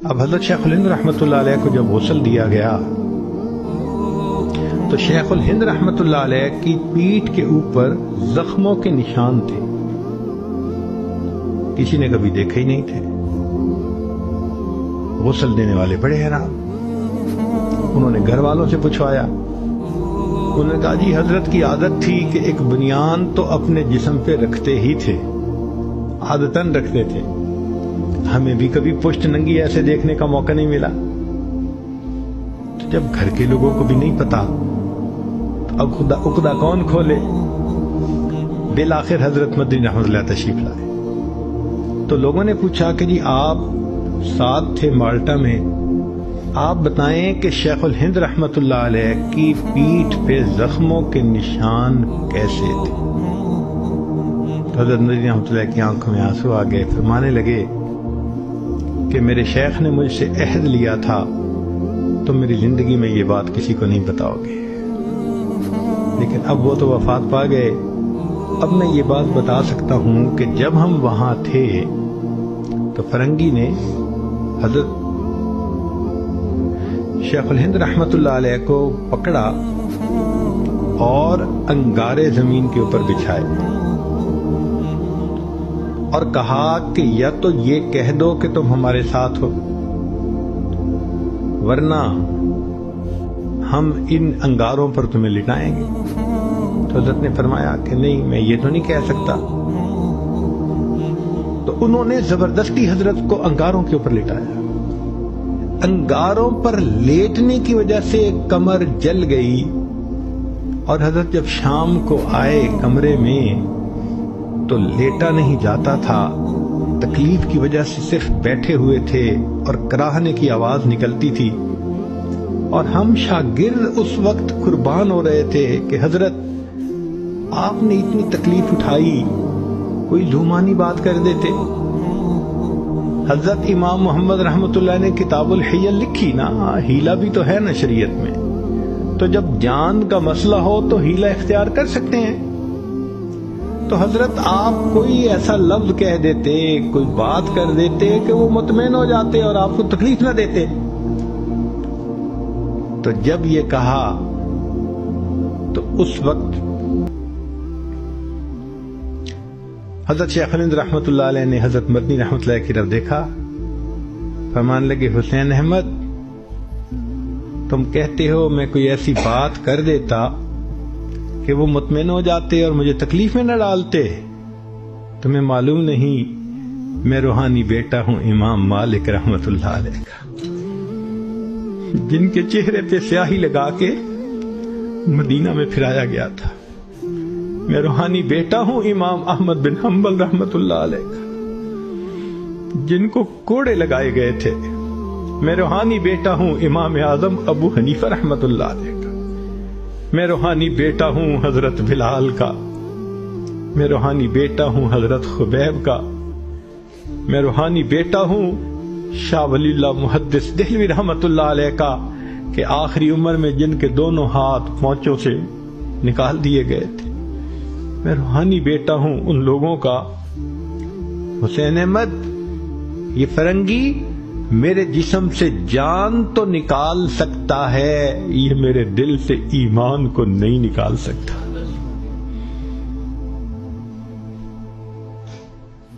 اب حضرت شیخ الہند رحمۃ اللہ علیہ کو جب غسل دیا گیا تو شیخ الہند رحمۃ اللہ علیہ کی پیٹھ کے اوپر زخموں کے نشان تھے، کسی نے کبھی دیکھے ہی نہیں تھے۔ غسل دینے والے بڑے حیران، انہوں نے گھر والوں سے پوچھوایا، انہوں نے کہا جی حضرت کی عادت تھی کہ ایک بنیان تو اپنے جسم پہ رکھتے ہی تھے، عادتاً رکھتے تھے، ہمیں بھی کبھی پشت ننگی ایسے دیکھنے کا موقع نہیں ملا۔ تو جب گھر کے لوگوں کو بھی نہیں پتا تو اب عقدہ کون کھولے؟ بالآخر حضرت مدنی رحمۃ اللہ تشریف لائے تو لوگوں نے پوچھا کہ جی آپ ساتھ تھے مالٹا میں، آپ بتائیں کہ شیخ الہند رحمۃ اللہ علیہ کی پیٹھ پہ زخموں کے نشان کیسے تھے؟ حضرت مدنی رحمۃ اللہ کی آنکھوں میں آنسو آ گئے، فرمانے لگے کہ میرے شیخ نے مجھ سے عہد لیا تھا تم میری زندگی میں یہ بات کسی کو نہیں بتاؤ گے، لیکن اب وہ تو وفات پا گئے۔ اب میں یہ بات بتا سکتا ہوں کہ جب ہم وہاں تھے تو فرنگی نے حضرت شیخ الہند رحمۃ اللہ علیہ کو پکڑا اور انگارے زمین کے اوپر بچھائے اور کہا کہ یا تو یہ کہہ دو کہ تم ہمارے ساتھ ہو، ورنہ ہم ان انگاروں پر تمہیں لٹائیں گے۔ تو حضرت نے فرمایا کہ نہیں، میں یہ تو نہیں کہہ سکتا۔ تو انہوں نے زبردستی حضرت کو انگاروں کے اوپر لٹایا، انگاروں پر لیٹنے کی وجہ سے کمر جل گئی، اور حضرت جب شام کو آئے کمرے میں تو لیٹا نہیں جاتا تھا، تکلیف کی وجہ سے صرف بیٹھے ہوئے تھے اور کراہنے کی آواز نکلتی تھی، اور ہم شاگرد اس وقت قربان ہو رہے تھے کہ حضرت آپ نے اتنی تکلیف اٹھائی، کوئی ذومانی بات کر دیتے۔ حضرت امام محمد رحمۃ اللہ نے کتاب الحیل لکھی نا، ہیلا بھی تو ہے نا شریعت میں، تو جب جان کا مسئلہ ہو تو ہیلا اختیار کر سکتے ہیں۔ تو حضرت آپ کوئی ایسا لفظ کہہ دیتے، کوئی بات کر دیتے کہ وہ مطمئن ہو جاتے اور آپ کو تکلیف نہ دیتے۔ تو جب یہ کہا تو اس وقت حضرت شیخ الہند رحمۃ اللہ علیہ نے حضرت مدنی رحمۃ اللہ کی طرف دیکھا، فرمان لگے حسین احمد تم کہتے ہو میں کوئی ایسی بات کر دیتا کہ وہ مطمئن ہو جاتے اور مجھے تکلیف میں نہ ڈالتے، تمہیں معلوم نہیں میں روحانی بیٹا ہوں امام مالک رحمۃ اللہ علیہ کا، جن کے چہرے پہ سیاہی لگا کے مدینہ میں پھرایا گیا تھا۔ میں روحانی بیٹا ہوں امام احمد بن حنبل رحمۃ اللہ علیہ کا، جن کو کوڑے لگائے گئے تھے۔ میں روحانی بیٹا ہوں امام اعظم ابو حنیفہ رحمۃ اللہ علیہ کا، میں روحانی بیٹا ہوں حضرت بلال کا، میں روحانی بیٹا ہوں حضرت خبیب کا، میں روحانی بیٹا ہوں شاہ ولی اللہ محدث دہلوی رحمۃ اللہ علیہ کا، کہ آخری عمر میں جن کے دونوں ہاتھ پونچوں سے نکال دیے گئے تھے۔ میں روحانی بیٹا ہوں ان لوگوں کا۔ حسین احمد یہ فرنگی میرے جسم سے جان تو نکال سکتا ہے، یہ میرے دل سے ایمان کو نہیں نکال سکتا۔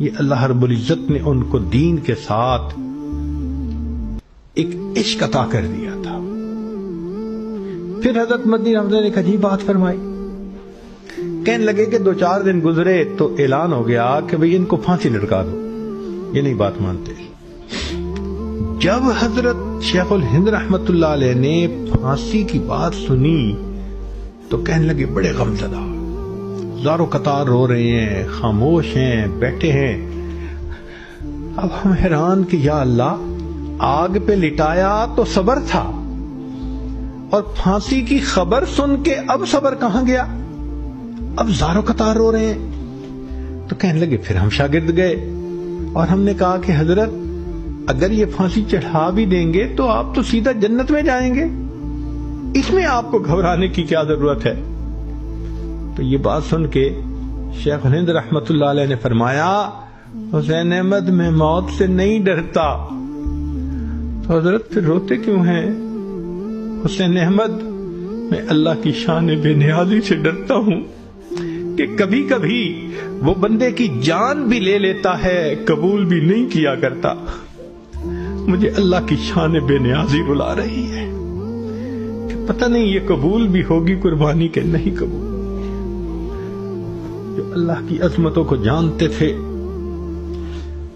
یہ اللہ رب العزت نے ان کو دین کے ساتھ ایک عشق عطا کر دیا تھا۔ پھر حضرت مدنی رحمۃ اللہ نے ایک عجیب بات فرمائی، کہنے لگے کہ 2-4 دن گزرے تو اعلان ہو گیا کہ بھئی ان کو پھانسی لٹکا دو، یہ نہیں بات مانتے۔ جب حضرت شیخ الہند رحمۃ اللہ علیہ نے پھانسی کی بات سنی تو کہنے لگے بڑے غمزدہ، زاروں قطار رو رہے ہیں، خاموش ہیں، بیٹھے ہیں۔ اب ہم حیران کہ یا اللہ، آگ پہ لٹایا تو صبر تھا، اور پھانسی کی خبر سن کے اب صبر کہاں گیا؟ اب زاروں قطار رو رہے ہیں۔ تو کہنے لگے پھر ہم شاگرد گئے اور ہم نے کہا کہ حضرت اگر یہ پھانسی چڑھا بھی دیں گے تو آپ تو سیدھا جنت میں جائیں گے، اس میں آپ کو گھبرانے کی کیا ضرورت ہے؟ تو یہ بات سن کے شیخ الہند رحمۃ اللہ علیہ نے فرمایا، حسین احمد میں موت سے نہیں ڈرتا، تو حضرت پھر روتے کیوں ہیں؟ حسین احمد، میں اللہ کی شان بے نیازی سے ڈرتا ہوں کہ کبھی کبھی وہ بندے کی جان بھی لے لیتا ہے، قبول بھی نہیں کیا کرتا۔ مجھے اللہ کی شان بے نیازی رلا رہی ہے کہ پتہ نہیں یہ قبول بھی ہوگی قربانی کے نہیں قبول۔ جو اللہ کی عظمتوں کو جانتے تھے،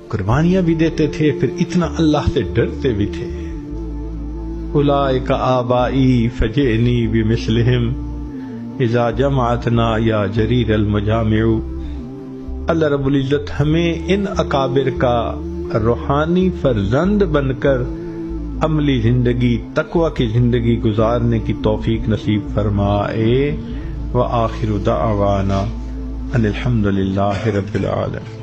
قربانیاں بھی دیتے تھے، پھر اتنا اللہ سے ڈرتے بھی تھے۔ اولئک آبائی فجئنی بمثلہم اذا جمعتنا یا جریر المجامع۔ اللہ رب العزت ہمیں ان اکابر کا روحانی فرزند بن کر عملی زندگی، تقوی کی زندگی گزارنے کی توفیق نصیب فرمائے۔ وآخر دعوانا ان الحمد للہ رب العالمین۔